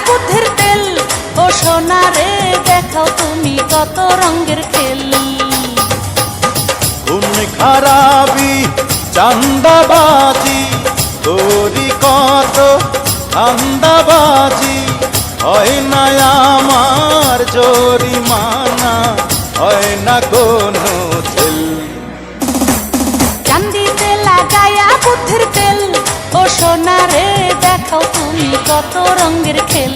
বুদ্ধির তেল ও সোনা রে দেখাও তুমি কত রঙের খেল খুন খারাপি চান্দাবাজি তোরি কত ধান্দাবাজি হয় না আমার জরিমানা হয় না কোনো ছেল চান্দিতে লাগায়া বুদ্ধির তেল ও সোনা রে দেখাও তুমি কত রঙের খেল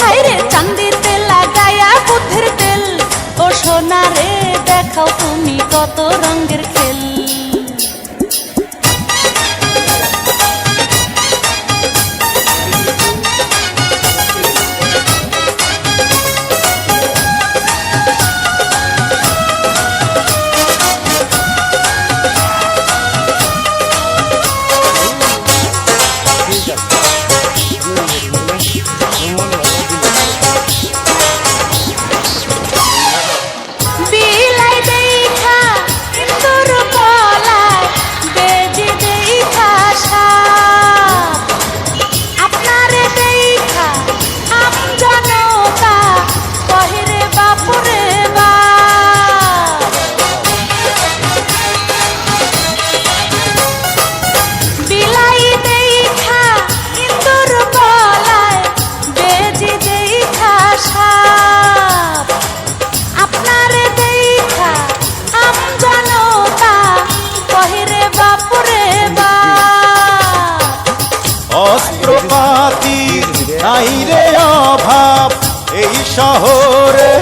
হায়রে চান্দিতে লাগায়া বুদ্ধির তেল ও সোনা রে দেখাও তুমি কত রঙের খেল অস্ত্রপাতি নাই রে অভাব এই শহরে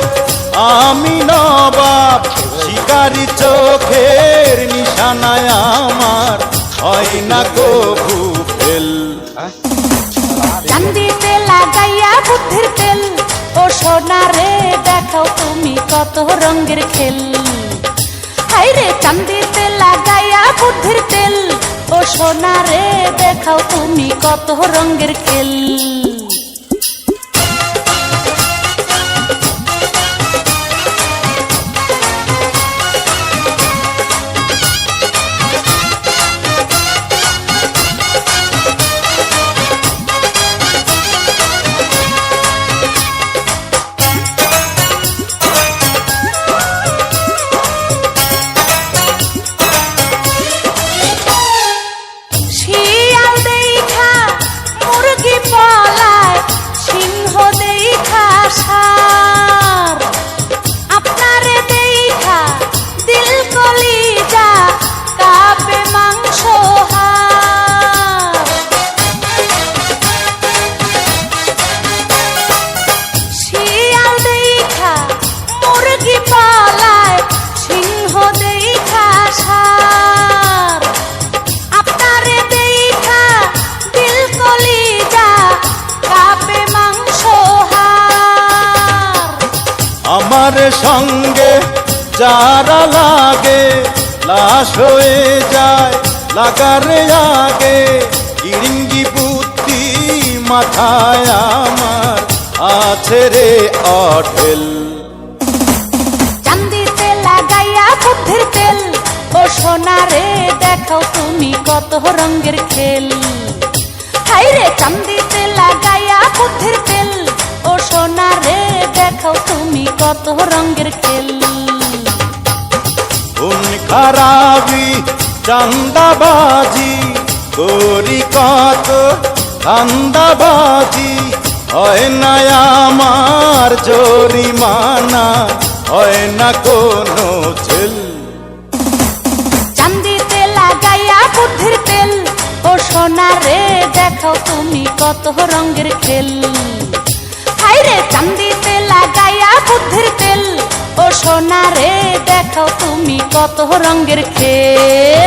আমি নবাব শিকারি চোখের নিশানায় আমার হয় না কবু ফেল চান্দিতে লাগাইয়া বুদ্ধির তেল ও সোনা রে দেখাও তুমি কত রঙের খেল হায়রে চান্দিতে লাগাইয়া বুদ্ধির তেল ও সোনা রে দেখাও তুমি কত রঙের খেল আমার সঙ্গে যারা লাগে লাশ হয়ে যায় লাগার আগে ইরিঙ্গি বুদ্ধি মাথায় আমার আছে রে অঢেল চান্দিতে লাগাইয়া বুদ্ধির তেল ও সোনা রে দেখাও তুমি কত রঙের খেল হায়রে চান্দিতে লাগাইয়া বুদ্ধির তেল ও সোনা রে দেখাও তুমি কত রঙের খেল খুন খারাপি চান্দাবাজি তোরি কত ধান্দাবাজি হয় না আমার জরিমানা হয় না কোনো ছেল চান্দিতে লাগাইয়া বুদ্ধির তেল ও সোনা রে দেখাও তুমি কত রঙের খেল হায়রে চান্দিতে লাগাইয়া বুদ্ধির তেল ও সোনা রে দেখাও তুমি কত রঙের খেল।